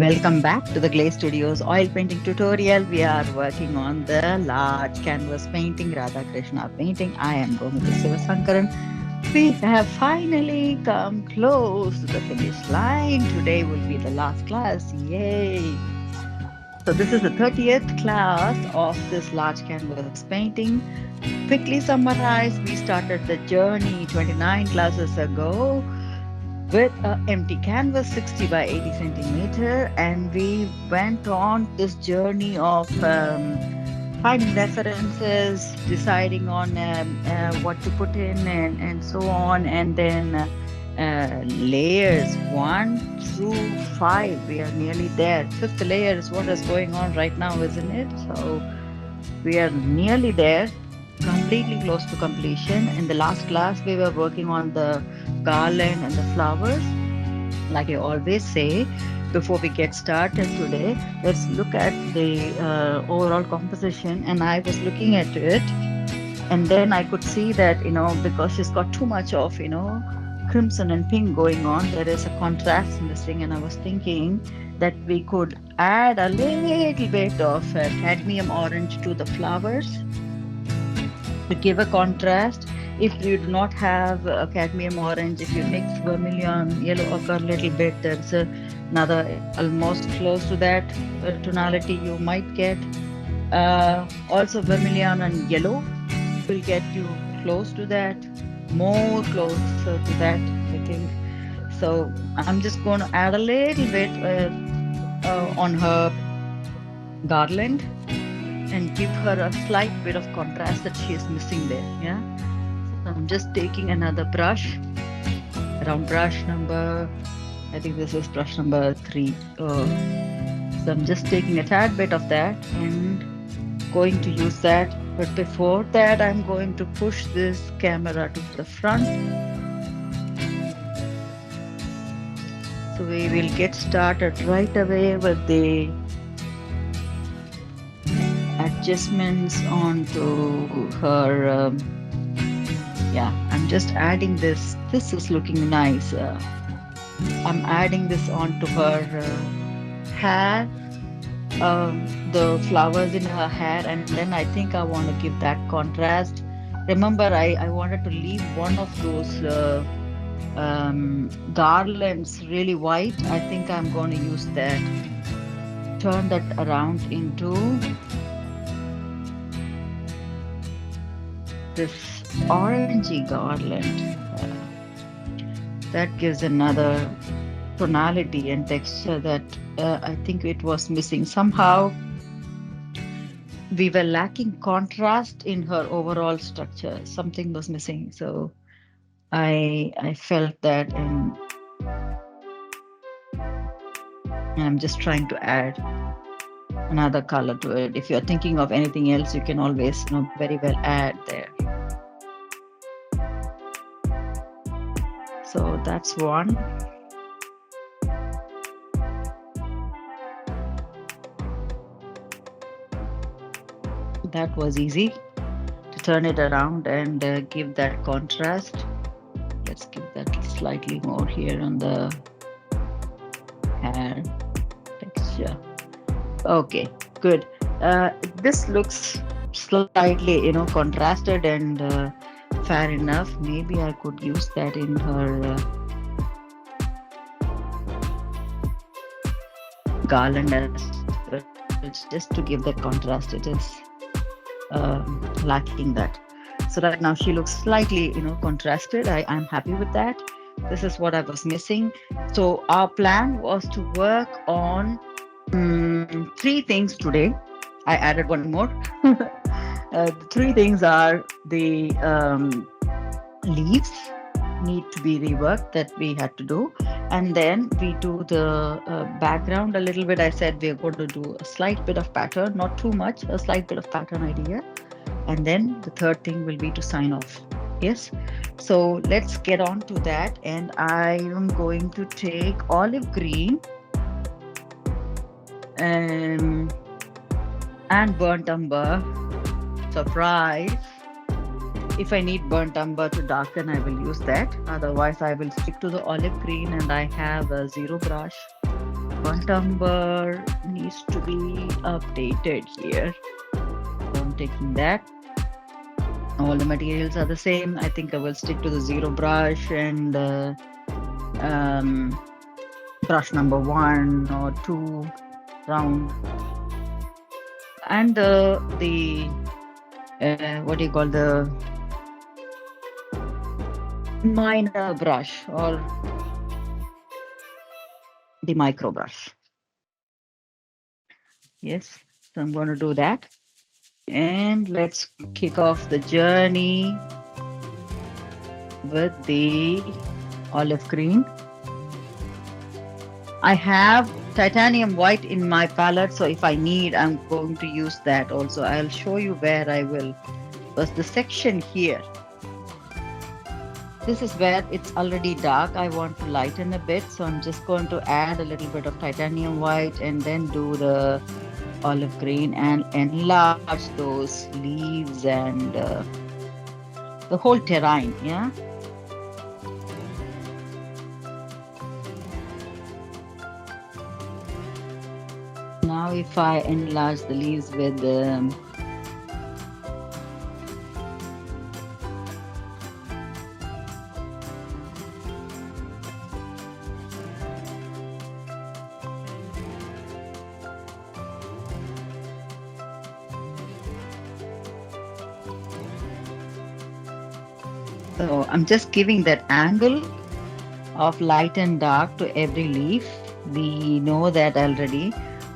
Welcome back to the GLAC Studios oil painting tutorial. We are working on the large canvas painting, Radha Krishna painting. I am Gomati Sivasankaran. We have finally come close to the finish line. Today will be the last class. Yay! So this is the 30th class of this large canvas painting. Quickly summarize, we started the journey 29 classes ago with an empty canvas 60 by 80 centimeter, and we went on this journey of finding references, deciding on what to put in, and so on, and then layers 1 through 5. We are nearly there. Fifth layer is what is going on right now, isn't it? So we are nearly there, completely close to completion. In the last class, we were working on the garland and the flowers. Like I always say, before we get started today, let's look at the overall composition. And I was looking at it, and then I could see that, because she's got too much of, crimson and pink going on, there is a contrast in this thing. And I was thinking that we could add a little bit of cadmium orange to the flowers to give a contrast. If you do not have a cadmium orange, if you mix vermilion, yellow ochre a little bit, there's another almost close to that tonality you might get. Also vermilion and yellow will get you close to that, more closer to that, I think. So I'm just going to add a little bit on her garland and give her a slight bit of contrast that she is missing there. Yeah. So I'm just taking another brush, around brush number, I think this is brush number 3. So I'm just taking a tad bit of that and going to use that. But before that, I'm going to push this camera to the front. So we will get started right away with the adjustments onto her. I'm just adding this. This is looking nice. I'm adding this onto her hair, the flowers in her hair, and then I think I want to give that contrast. Remember, I wanted to leave one of those garlands really white. I think I'm going to use that. Turn that around into this orangey garland. That gives another tonality and texture that I think it was missing. Somehow we were lacking contrast in her overall structure. Something was missing. So I felt that, and I'm just trying to add another color to it. If you're thinking of anything else, you can always very well add there. So that's one. That was easy to turn it around and give that contrast. Let's give that slightly more here on the hair texture. Okay, good. This looks slightly, contrasted and fair enough. Maybe I could use that in her garland as well. It's just to give that contrast. It is lacking that. So right now she looks slightly, contrasted. I'm happy with that. This is what I was missing. So our plan was to work on 3 things today. I added one more. The 3 things are the leaves need to be reworked that we had to do, and then we do the background a little bit. I said we're going to do a slight bit of pattern, not too much, a slight bit of pattern idea, and then the third thing will be to sign off. Yes, so let's get on to that. And I am going to take olive green and burnt umber. Surprise. If I need burnt umber to darken, I will use that. Otherwise, I will stick to the olive green, and I have a 0 brush. one number needs to be updated here. So I'm taking that. All the materials are the same. I think I will stick to the zero brush and brush number 1 or 2 round, and the what do you call, the minor brush or the micro brush. Yes, so I'm going to do that. And let's kick off the journey with the olive green. I have titanium white in my palette, so if I need, I'm going to use that also. I'll show you where I will. But the section here, this is where it's already dark. I want to lighten a bit, so I'm just going to add a little bit of titanium white and then do the olive green and enlarge those leaves and the whole terrain. Yeah. Now if I enlarge the leaves with so I'm just giving that angle of light and dark to every leaf. We know that already.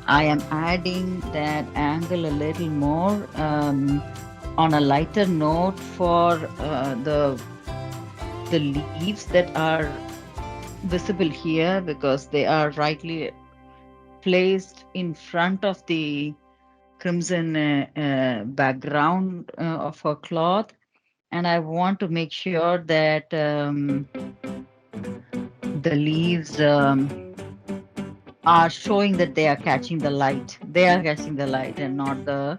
I am adding that angle a little more on a lighter note for the leaves that are visible here, because they are rightly placed in front of the crimson background of her cloth, and I want to make sure that the leaves are showing that they are catching the light. They are catching the light and not the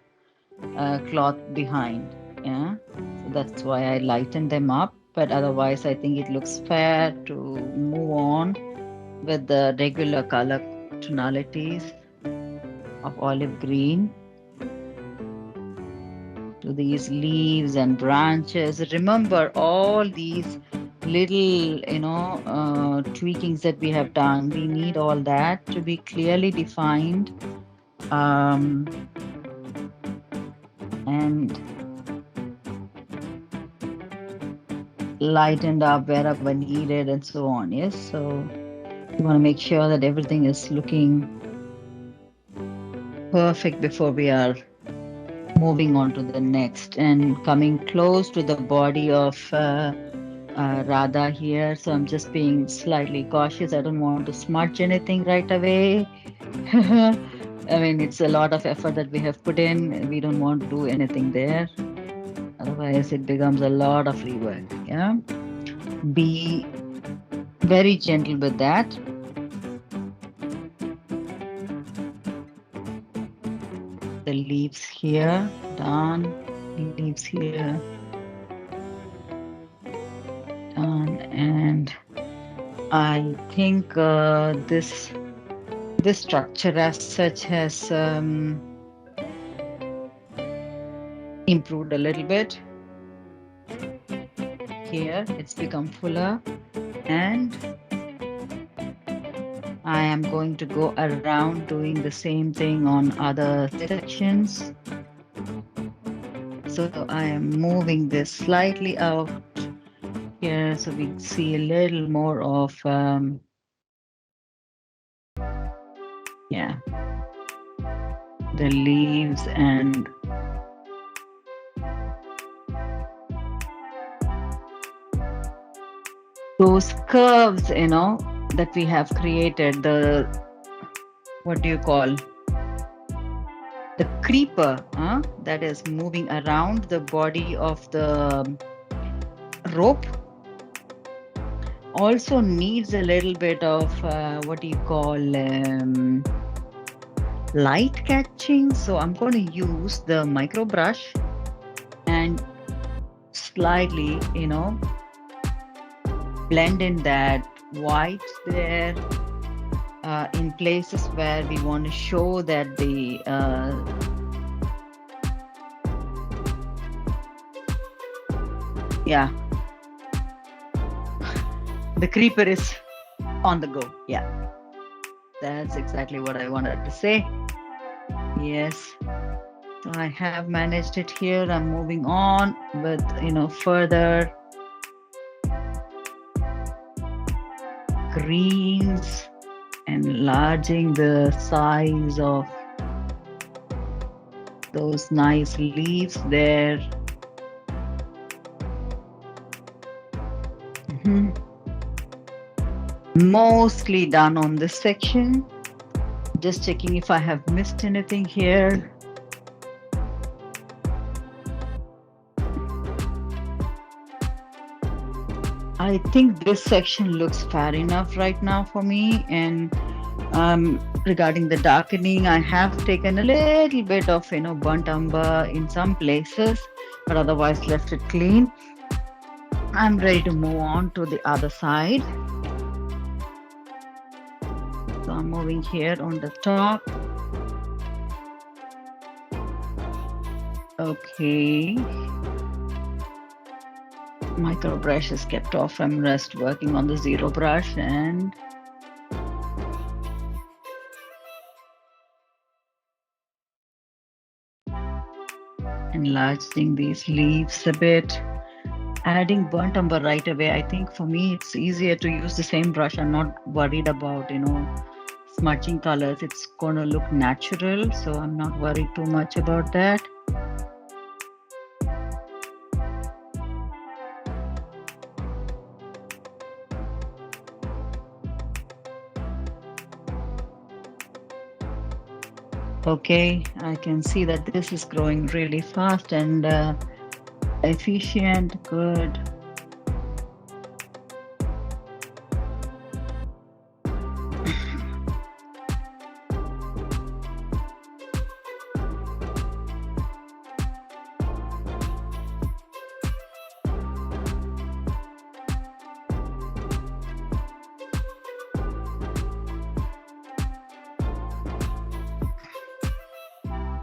cloth behind. Yeah, so that's why I lighten them up. But otherwise, I think it looks fair to move on with the regular color tonalities of olive green to these leaves and branches. Remember all these little, tweakings that we have done. We need all that to be clearly defined and lightened up wherever needed and so on. Yes, so we want to make sure that everything is looking perfect before we are moving on to the next and coming close to the body of Radha here. So I'm just being slightly cautious. I don't want to smudge anything right away. I mean, it's a lot of effort that we have put in. We don't want to do anything there. Otherwise, it becomes a lot of rework. Yeah. Be very gentle with that. The leaves here, done. Leaves here, done. And I think this structure as such has improved a little bit. Here it's become fuller, and I am going to go around doing the same thing on other sections. So I am moving this slightly out here so we see a little more of the leaves and those curves, that we have created, the, what do you call, the creeper, that is moving around the body of the rope, also needs a little bit of, what do you call, light catching. So I'm going to use the micro brush and slightly, blend in that white there in places where we want to show that the the creeper is on the go. Yeah, that's exactly what I wanted to say. Yes, so I have managed it here. I'm moving on with further greens, enlarging the size of those nice leaves there. Mostly done on this section. Just checking if I have missed anything here. I think this section looks fair enough right now for me. And regarding the darkening, I have taken a little bit of burnt umber in some places, but otherwise left it clean. I'm ready to move on to the other side. So I'm moving here on the top. Okay. Micro brush is kept off. I'm just working on the zero brush and enlarging these leaves a bit. Adding burnt umber right away. I think for me it's easier to use the same brush. I'm not worried about smudging colors. It's gonna look natural, so I'm not worried too much about that. Okay, I can see that this is growing really fast and efficient. Good.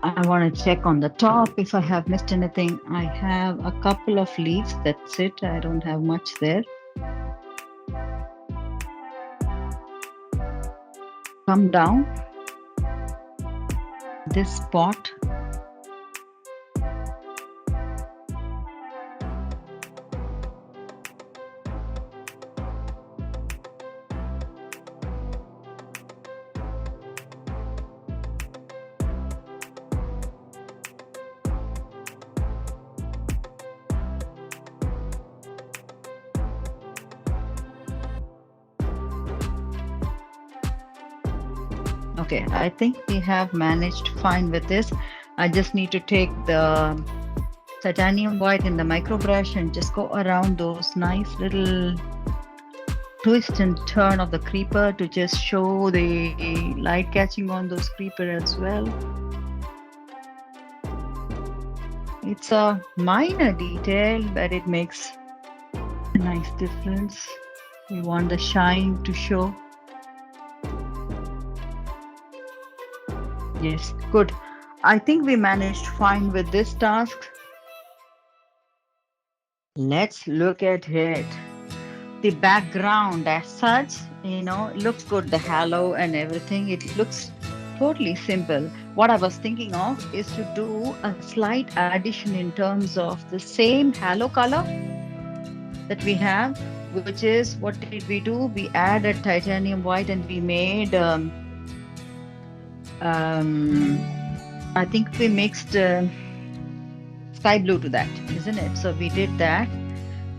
I want to check on the top if I have missed anything. I have a couple of leaves. That's it. I don't have much there. Come down. This spot. Okay, I think we have managed fine with this. I just need to take the titanium white in the micro brush and just go around those nice little twist and turn of the creeper to just show the light catching on those creeper as well. It's a minor detail, but it makes a nice difference. We want the shine to show. Yes, good. I think we managed fine with this task. Let's look at it. The background as such, looks good. The halo and everything, it looks totally simple. What I was thinking of is to do a slight addition in terms of the same halo color that we have, which is, what did we do? We added titanium white and we made I think we mixed sky blue to that, isn't it? So we did that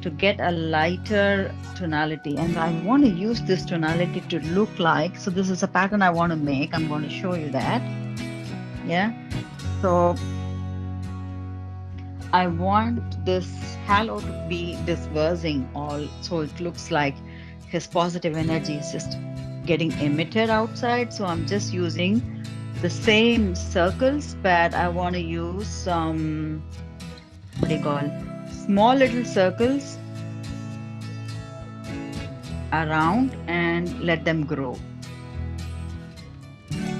to get a lighter tonality, and I want to use this tonality to look like, so this is a pattern I want to make. I'm going to show you that. Yeah, so I want this halo to be dispersing all, so it looks like his positive energy is just getting emitted outside. So I'm just using the same circles, but I want to use some, what do you call, small little circles around and let them grow.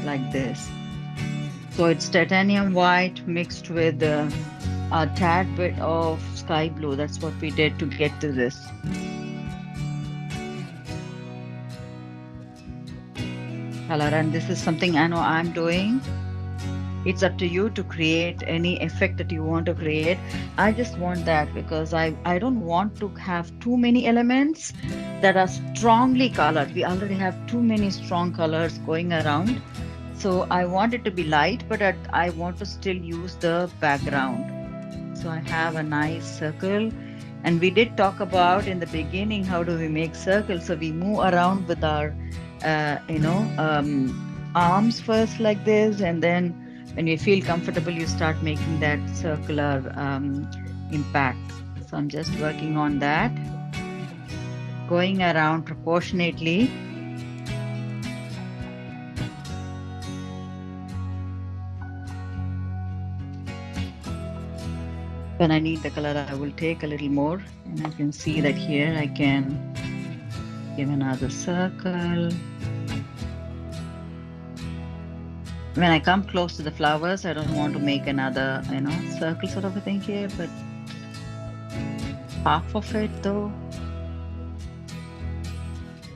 like this. So it's titanium white mixed with a tad bit of sky blue. That's what we did to get to this color. And this is something I know I'm doing. It's up to you to create any effect that you want to create. I just want that because I don't want to have too many elements that are strongly colored. We already have too many strong colors going around. So I want it to be light, but I want to still use the background. So I have a nice circle. And we did talk about in the beginning, how do we make circles? So we move around with our, arms first like this. And then when you feel comfortable, you start making that circular impact. So I'm just working on that, going around proportionately. When I need the color, I will take a little more, and I can see that here I can give another circle. When I come close to the flowers, I don't want to make another, circle sort of a thing here, but half of it though.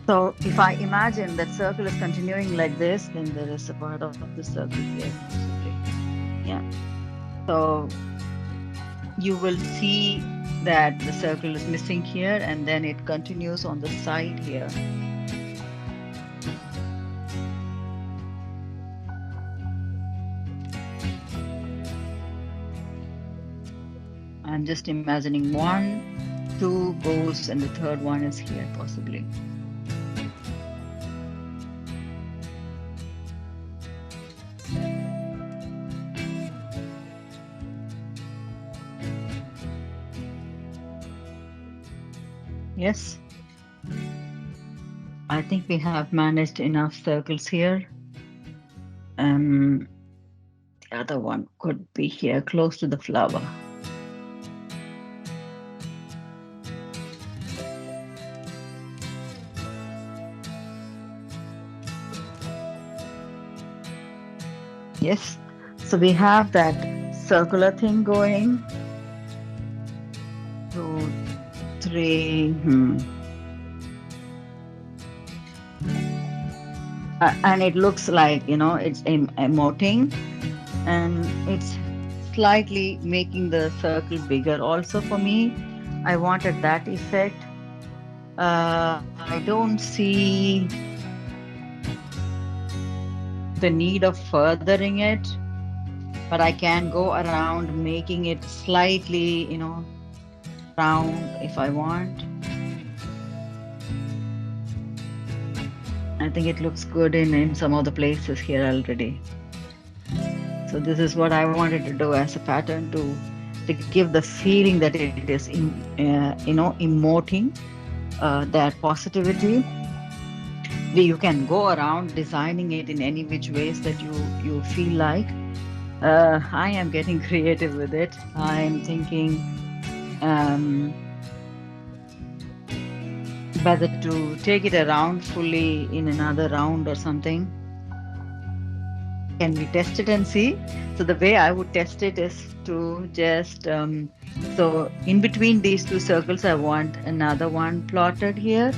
So if I imagine that circle is continuing like this, then there is a part of the circle here. Yeah. So you will see that the circle is missing here, and then it continues on the side here. I'm just imagining 1, 2 goes, and the third one is here possibly. Yes. I think we have managed enough circles here. The other one could be here close to the flower. Yes. So we have that circular thing going. 2, 3. And it looks like, it's emoting, and it's slightly making the circle bigger also for me. I wanted that effect. I don't see the need of furthering it, but I can go around making it slightly, round if I want. I think it looks good in some of the places here already. So this is what I wanted to do as a pattern to give the feeling that it is, emoting that positivity. You can go around designing it in any which ways that you feel like. I am getting creative with it. I am thinking whether to take it around fully in another round or something. Can we test it and see? So the way I would test it is to just, so in between these 2 circles, I want another one plotted here.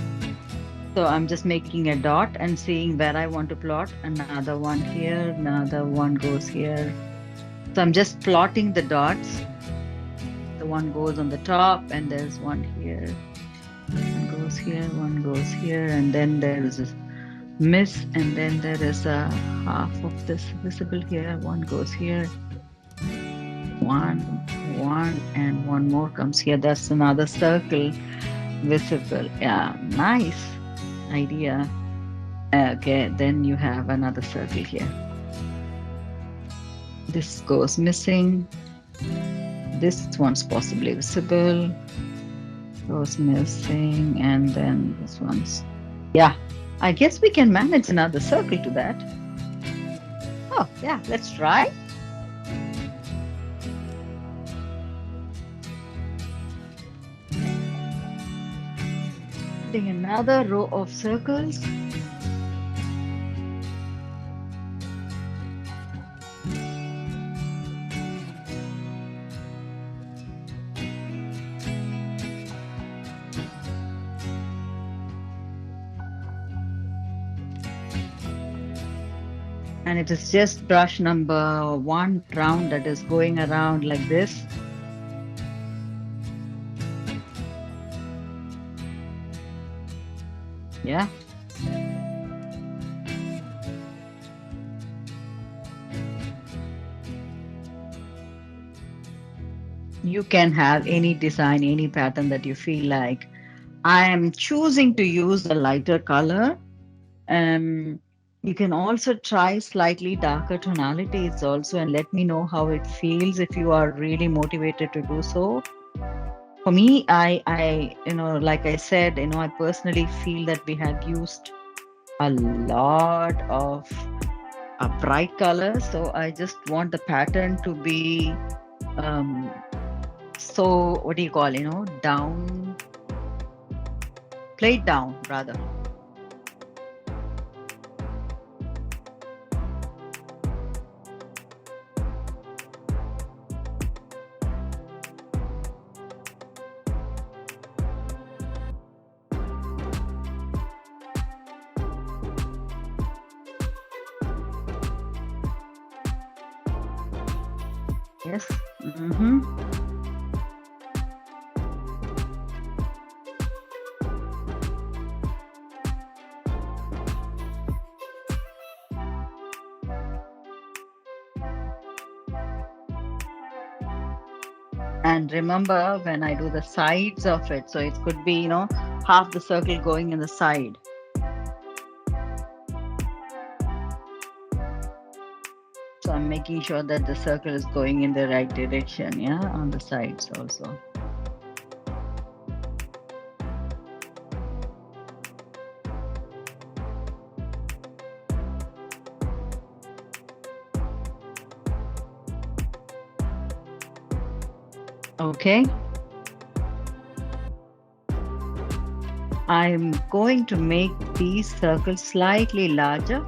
So I'm just making a dot and seeing where I want to plot. Another one here, another one goes here. So I'm just plotting the dots. The one goes on the top, and there's one here. One goes here, one goes here, and then there is this miss, and then there is a half of this visible here. One goes here. One, and one more comes here. That's another circle visible. Yeah, nice idea. Okay, then you have another circle here. This goes missing. This one's possibly visible. Goes missing, and then this one's, yeah. I guess we can manage another circle to that. Oh, yeah, let's try. Adding another row of circles. And it is just brush number 1 round that is going around like this. Yeah. You can have any design, any pattern that you feel like. I am choosing to use a lighter color. Um, you can also try slightly darker tonalities also, and let me know how it feels if you are really motivated to do so. For me, like I said, I personally feel that we had used a lot of bright colors, so I just want the pattern to be so what do you call, down, played down rather. Yes. And remember when I do the sides of it, so it could be, half the circle going in the side. So I'm making sure that the circle is going in the right direction, yeah, on the sides also. Okay. I'm going to make these circles slightly larger.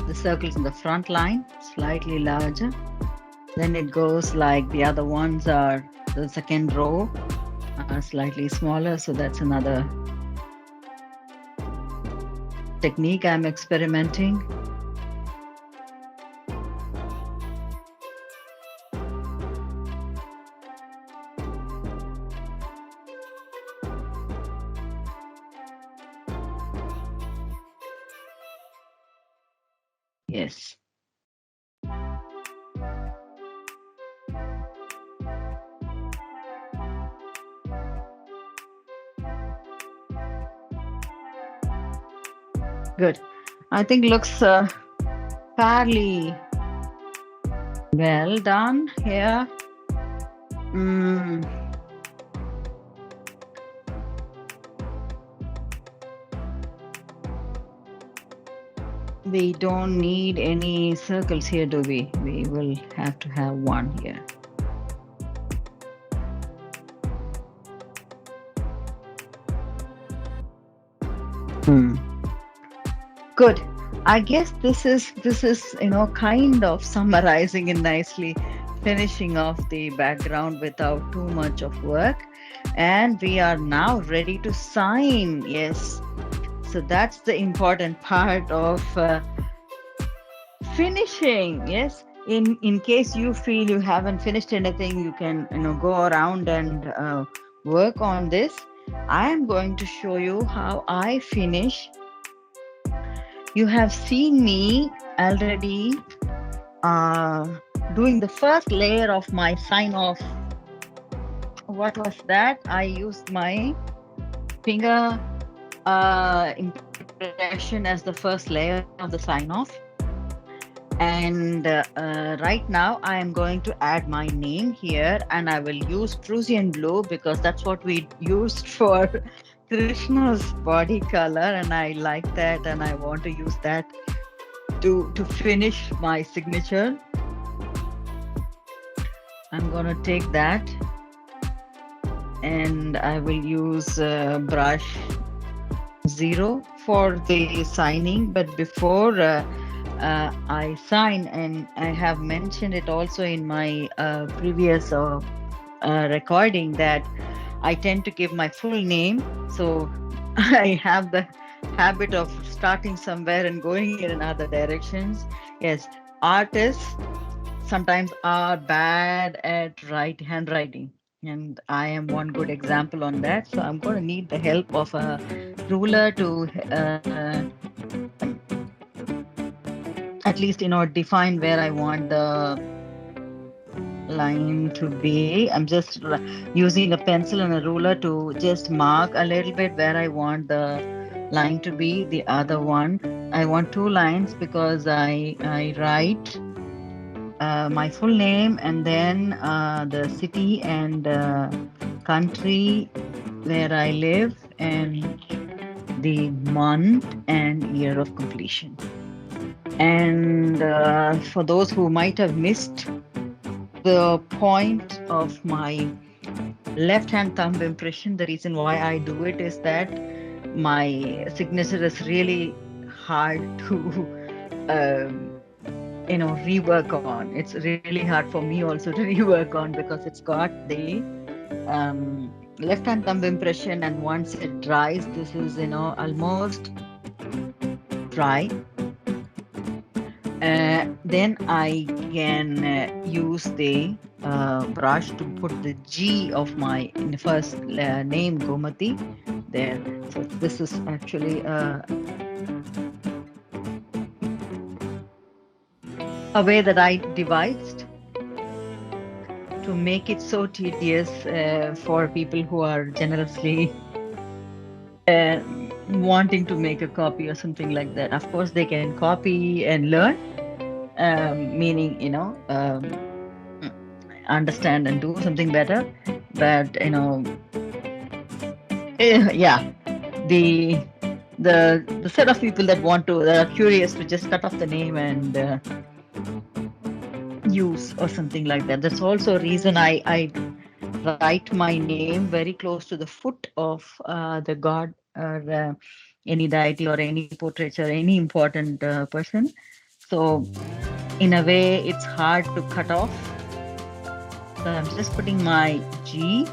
The circles in the front line, slightly larger. Then it goes like the other ones are, the second row are slightly smaller. So that's another technique I'm experimenting. Yes. Good. I think looks fairly well done here. We don't need any circles here, do we? We will have to have one here. Good. I guess this is kind of summarizing and nicely finishing off the background without too much of work. And we are now ready to sign. Yes. So that's the important part of finishing. Yes. In case you feel you haven't finished anything, you can go around and work on this. I am going to show you how I finish. You have seen me already doing the first layer of my sign off. What was that? I used my finger impression as the first layer of the sign off. And right now I am going to add my name here, and I will use Prussian blue because that's what we used for Krishna's body color, and I like that, and I want to use that to finish my signature. I'm gonna take that and I will use brush 0 for the signing. But before I sign, and I have mentioned it also in my previous recording, that I tend to give my full name. So I have the habit of starting somewhere and going in another directions. Yes, artists sometimes are bad at handwriting, and I am one good example on that. So I'm going to need the help of a ruler to at least define where I want the line to be. I'm just using a pencil and a ruler to just mark a little bit where I want the line to be. The other one, I want two lines because I write my full name and then the city and country where I live and the month and year of completion. And for those who might have missed the point of my left hand thumb impression, the reason why I do it is that my signature is really hard to rework on. It's really hard for me also to rework on because it's got the left hand thumb impression, and once it dries, this is almost dry. Then I can use the brush to put the G of my first name Gomati there. So this is actually a way that I devised to make it so tedious for people who are generously wanting to make a copy or something like that. Of course, they can copy and learn, meaning, understand and do something better. But, yeah, the the set of people that are curious to just cut off the name and use or something like that. That's also a reason I write my name very close to the foot of the god or any deity or any portraiture, any important person. So in a way, it's hard to cut off. So I'm just putting my G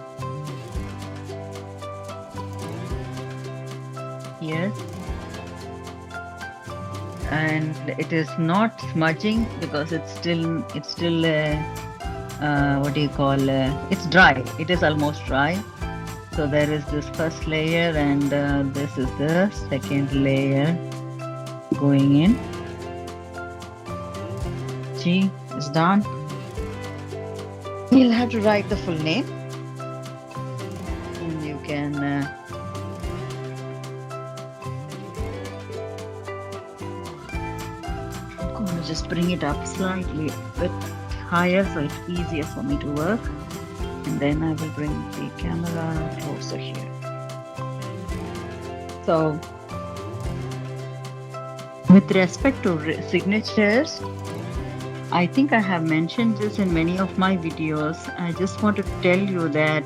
here. And it is not smudging because it's still what do you call it's dry. It is almost dry. So there is this first layer and this is the second layer going in. G is done. You'll have to write the full name. And you can I'm going to just bring it up slightly a bit higher so it's easier for me to work. And then I will bring the camera closer here. So with respect to signatures, I think I have mentioned this in many of my videos. I just want to tell you that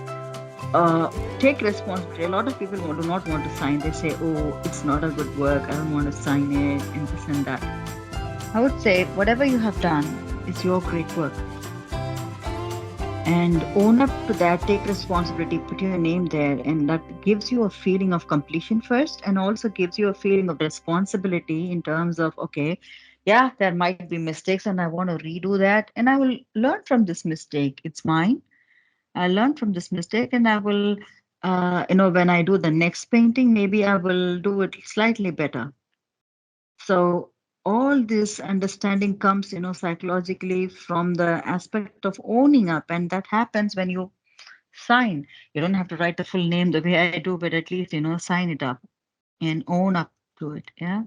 take responsibility. A lot of people do not want to sign. They say, oh, it's not a good work. I don't want to sign it and this and that. I would say whatever you have done is your great work. And own up to that, take responsibility, put your name there, and that gives you a feeling of completion first, and also gives you a feeling of responsibility in terms of, okay, yeah, there might be mistakes and I want to redo that, and I will learn from this mistake. It's mine. I learn from this mistake, and I will, when I do the next painting, maybe I will do it slightly better. So all this understanding comes, psychologically from the aspect of owning up, and that happens when you sign. You don't have to write the full name the way I do, but at least, sign it up and own up to it. Yeah.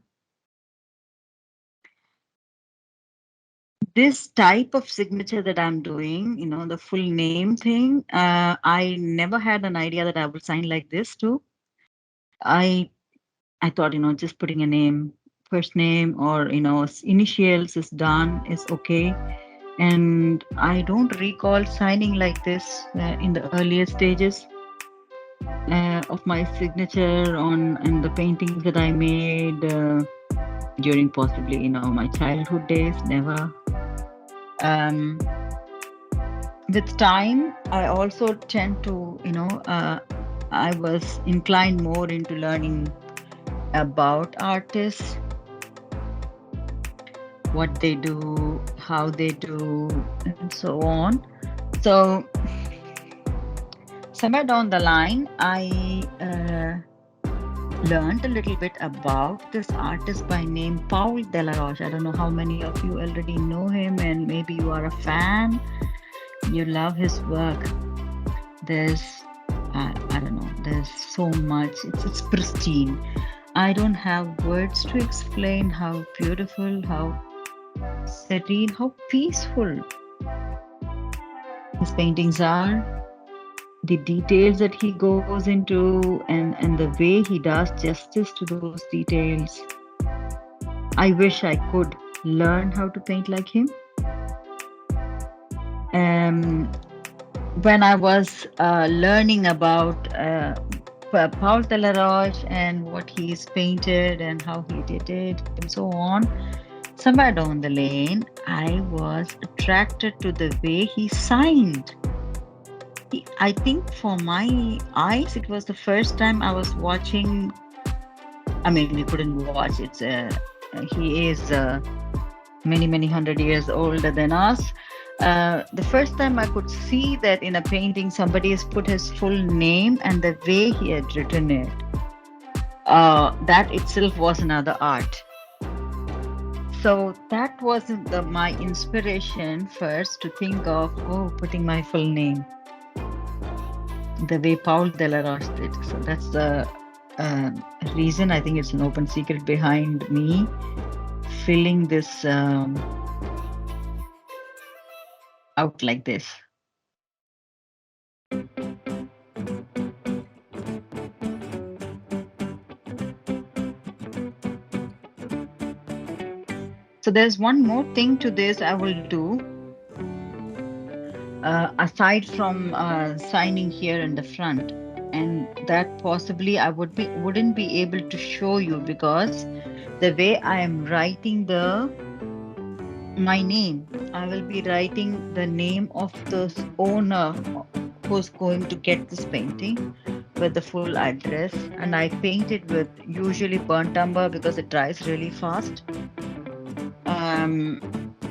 This type of signature that I'm doing, the full name thing, I never had an idea that I would sign like this too. I thought, just putting a name, first name or, initials is done, is okay. And I don't recall signing like this in the earlier stages of my signature in the paintings that I made during possibly, my childhood days, never. With time, I also tend to, I was inclined more into learning about artists, what they do, how they do, and so on. So somewhere down the line, I learned a little bit about this artist by name Paul Delaroche. I don't know how many of you already know him, and maybe you are a fan. You love his work. There's, I don't know, there's so much. It's pristine. I don't have words to explain how beautiful, how serene, how peaceful his paintings are. The details that he goes into and the way he does justice to those details. I wish I could learn how to paint like him. When I was learning about Paul Delaroche and what he's painted and how he did it and so on, somewhere down the lane, I was attracted to the way he signed. I think for my eyes, it was the first time I was watching. I mean, we couldn't watch. He is many hundred years older than us. The first time I could see that in a painting, somebody has put his full name and the way he had written it. That itself was another art. So that was my inspiration first to think of putting my full name. The way Paul Delaroche did. So that's the reason. I think it's an open secret behind me filling this out like this. So there's one more thing to this I will do. Aside from signing here in the front, and that possibly I wouldn't be able to show you because the way I am writing my name, I will be writing the name of the owner who's going to get this painting with the full address, and I paint it with usually burnt umber because it dries really fast.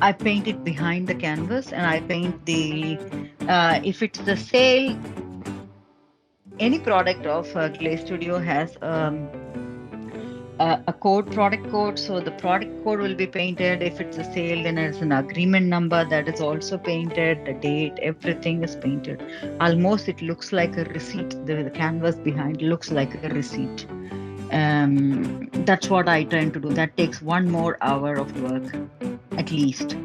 I paint it behind the canvas, and I paint if it's the sale, any product of Glaze Studio has a product code. So the product code will be painted. If it's a sale, then there's an agreement number that is also painted, the date, everything is painted. Almost it looks like a receipt. The canvas behind looks like a receipt. That's what I tend to do. That takes 1 more hour of work at least,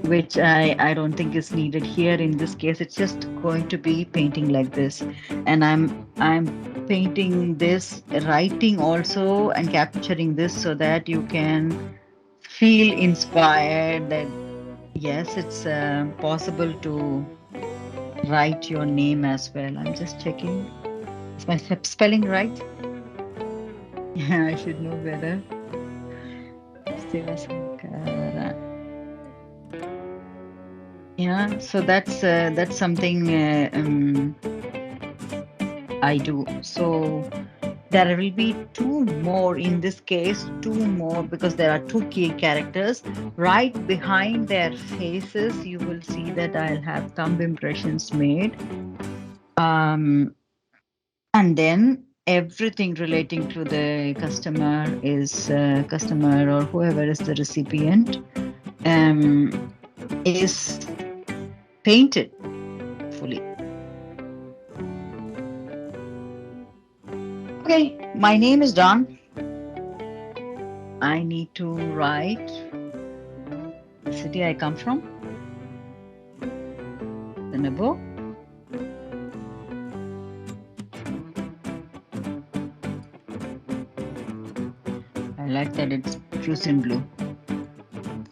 which I don't think is needed here in this case. It's just going to be painting like this, and I'm painting this, writing also, and capturing this so that you can feel inspired that yes, it's possible to write your name as well. I'm just checking. Is my spelling right? Yeah, I should know better. Sivasankara. Yeah, so that's something I do. So there will be 2 more in this case, 2 more, because there are 2 key characters. Right behind their faces, you will see that I'll have thumb impressions made. And then everything relating to the customer or whoever is the recipient is painted fully. Okay, my name is Dawn. I need to write the city I come from, the Nebo. I like that it's fusing blue.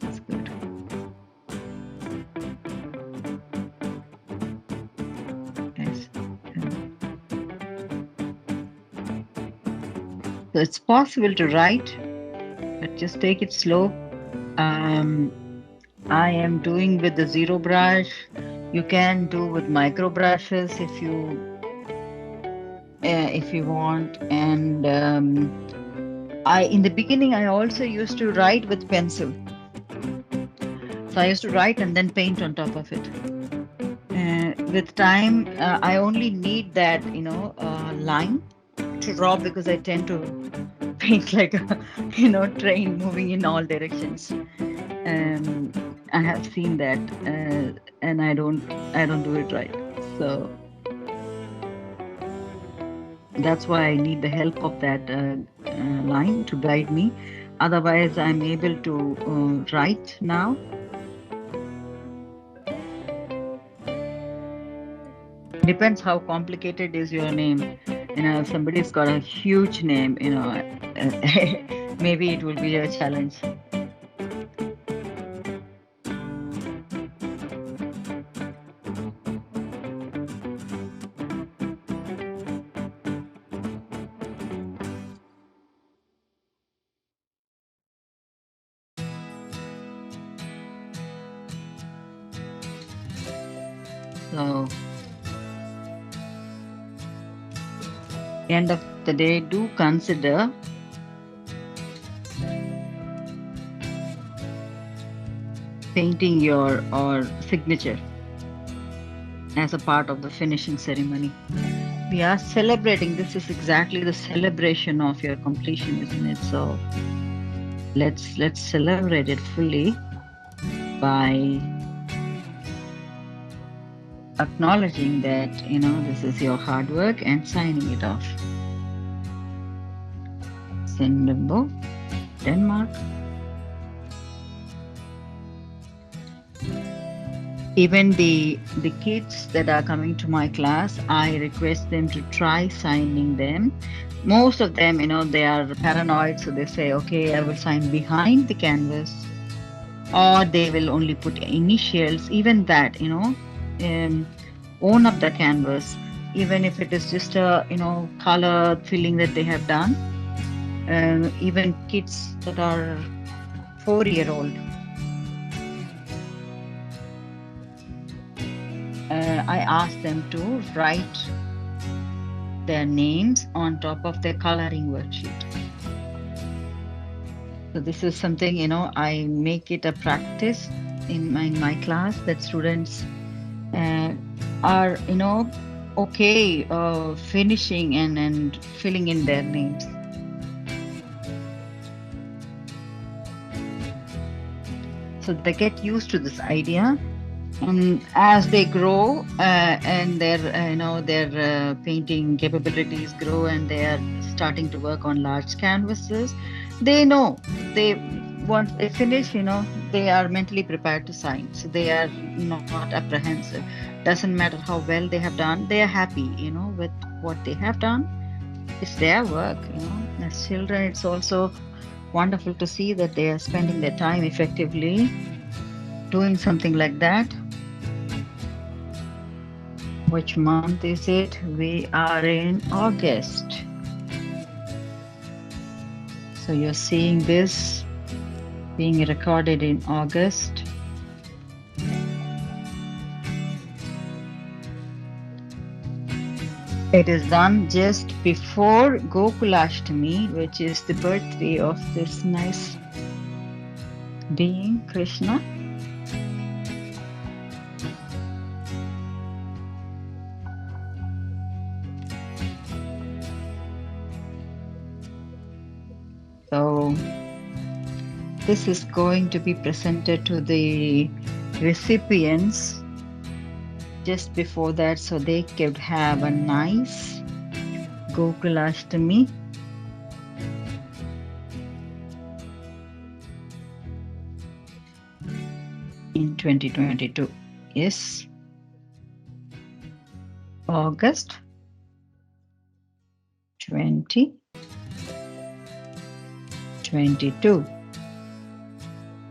That's good. Yes. So it's possible to write, but just take it slow. I am doing with the zero brush. You can do with micro brushes if you if you want. And in the beginning, I also used to write with pencil. So I used to write and then paint on top of it. With time, I only need that, line to draw because I tend to paint like a, train moving in all directions. Um, I have seen that, and I don't do it right. So that's why I need the help of that line to guide me. Otherwise, I'm able to write now. Depends how complicated is your name. If somebody's got a huge name, maybe it will be a challenge. So, end of the day, do consider painting your or signature as a part of the finishing ceremony. We are celebrating. This is exactly the celebration of your completion, isn't it? So let's celebrate it fully by acknowledging that this is your hard work and signing it off. Sindembo, Denmark. Even the kids that are coming to my class, I request them to try signing them. Most of them, they are paranoid, so they say, okay, I will sign behind the canvas, or they will only put initials. Even that, own up the canvas, even if it is just a color filling that they have done. Even kids that are 4-year-old, I ask them to write their names on top of their coloring worksheet. So this is something, I make it a practice in my class, that students are, okay finishing and filling in their names. So they get used to this idea. And as they grow and their painting capabilities grow, and they are starting to work on large canvases, they know they once they finish, they are mentally prepared to sign. So they are not apprehensive. Doesn't matter how well they have done. They are happy, with what they have done. It's their work. As children, it's also wonderful to see that they are spending their time effectively doing something like that. Which month is it? We are in August. So you're seeing this being recorded in August. It is done just before Gokulashtami, which is the birthday of this nice being, Krishna. So this is going to be presented to the recipients just before that, so they could have a nice Gokulashtami. In 2022. Yes. August 2022.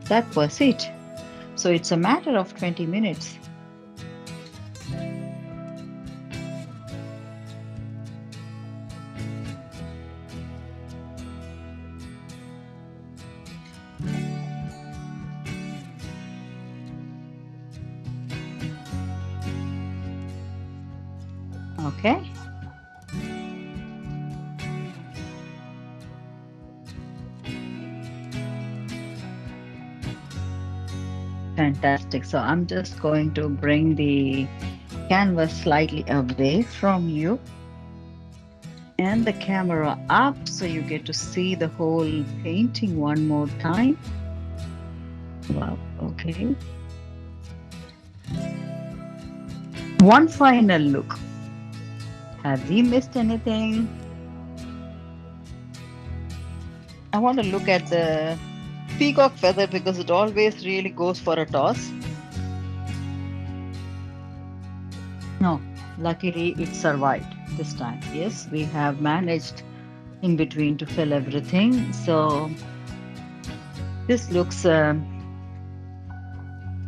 That was it. So it's a matter of 20 minutes. Okay. Fantastic. So I'm just going to bring the canvas slightly away from you and the camera up so you get to see the whole painting one more time. Wow, okay. One final look. Have we missed anything? I want to look at the peacock feather because it always really goes for a toss. No, luckily it survived this time. Yes, we have managed in between to fill everything. So this looks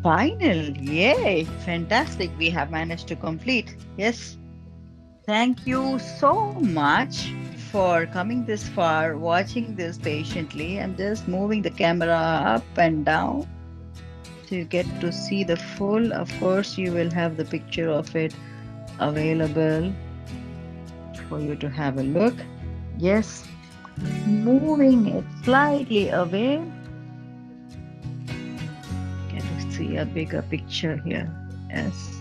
final. Yay! Fantastic. We have managed to complete. Yes. Thank you so much for coming this far, watching this patiently. I'm just moving the camera up and down to get to see the full. Of course, you will have the picture of it available for you to have a look. Yes, moving it slightly away. Get to see a bigger picture here. Yes.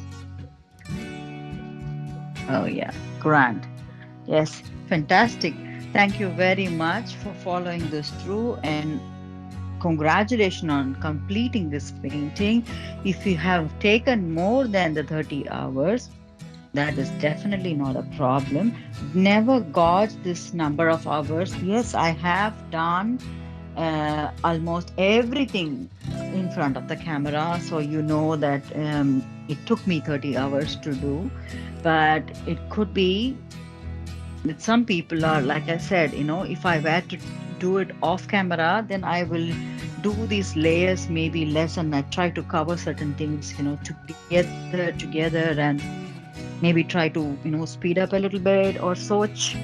Oh, yeah. Grand. Yes. Fantastic. Thank you very much for following this through and congratulations on completing this painting. If you have taken more than the 30 hours, that is definitely not a problem. Never gauge this number of hours. Yes, I have done almost everything in front of the camera, so you know that it took me 30 hours to do, but it could be that some people are, like I said, if I were to do it off camera, then I will do these layers maybe less and I try to cover certain things, together and maybe try to, speed up a little bit or such.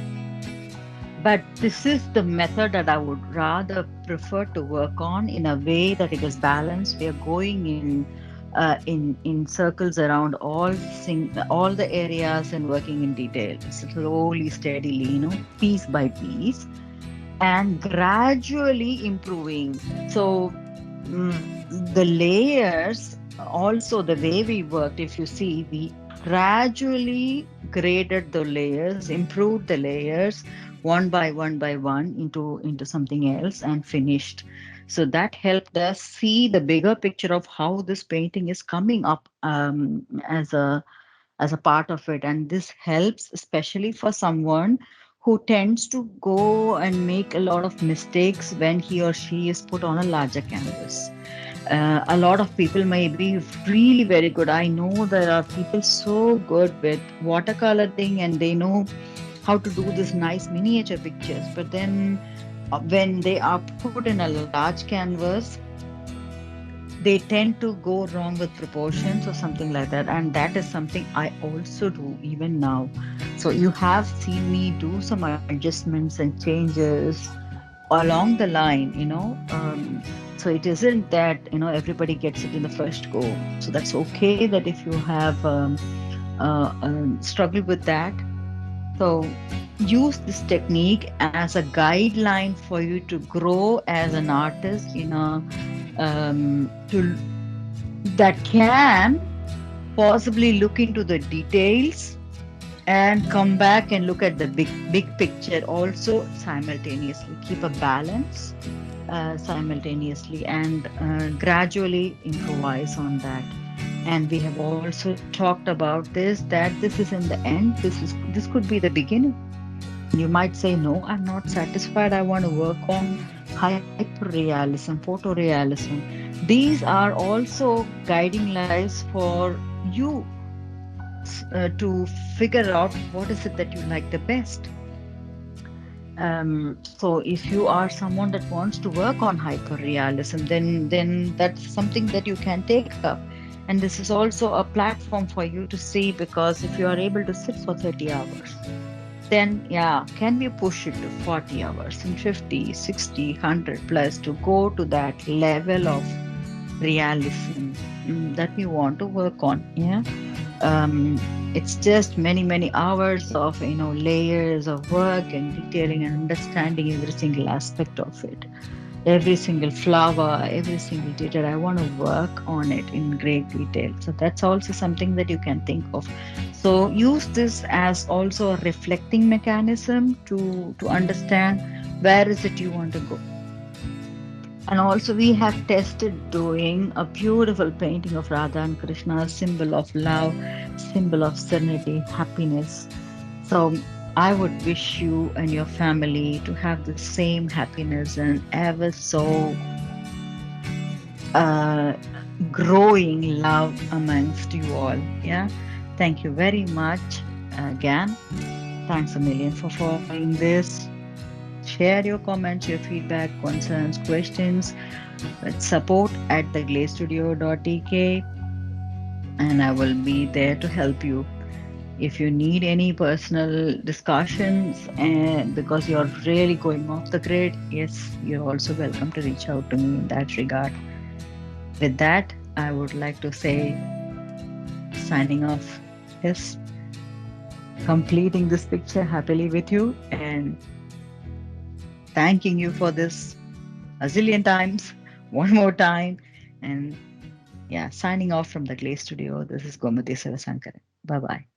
But this is the method that I would rather prefer to work on in a way that it is balanced. We are going in circles around all the areas and working in detail, slowly, steadily, piece by piece, and gradually improving. So the layers, also the way we worked, if you see, we gradually graded the layers, improved the layers one by one into something else and finished. So that helped us see the bigger picture of how this painting is coming up as a part of it. And this helps especially for someone who tends to go and make a lot of mistakes when he or she is put on a larger canvas. A lot of people may be really very good. I know there are people so good with watercoloring and they know how to do this nice miniature pictures. But then when they are put in a large canvas, they tend to go wrong with proportions or something like that. And that is something I also do even now. So you have seen me do some adjustments and changes along the line, so it isn't that, everybody gets it in the first go. So that's okay that if you have struggled with that. So use this technique as a guideline for you to grow as an artist to that can possibly look into the details and come back and look at the big picture also simultaneously. Keep a balance simultaneously and gradually improvise on that. And we have also talked about this, that this is in the end, this could be the beginning. You might say, no, I'm not satisfied, I want to work on hyperrealism, photorealism. These are also guiding lights for you to figure out what is it that you like the best. So if you are someone that wants to work on hyperrealism, then that's something that you can take up. And this is also a platform for you to see, because if you are able to sit for 30 hours, then yeah, can we push it to 40 hours and 50, 60, 100 plus to go to that level of realism that we want to work on? Yeah. It's just many hours of layers of work and detailing and understanding every single aspect of it. every single flower, every single detail. I want to work on it in great detail. So that's also something that you can think of. So use this as also a reflecting mechanism to understand where is it you want to go. And also we have tested doing a beautiful painting of Radha and Krishna, symbol of love, symbol of serenity, happiness. So I would wish you and your family to have the same happiness and ever so uh, growing love amongst you all. Yeah. Thank you very much again. Thanks a million for following this. Share your comments, your feedback, concerns, questions with support at theglazestudio.tk, and I will be there to help you. If you need any personal discussions and because you're really going off the grid, yes, you're also welcome to reach out to me in that regard. With that, I would like to say signing off. Yes, completing this picture happily with you and thanking you for this a zillion times, one more time. And yeah, signing off from the Glaze Studio. This is Gomati Sivasankaran. Bye bye.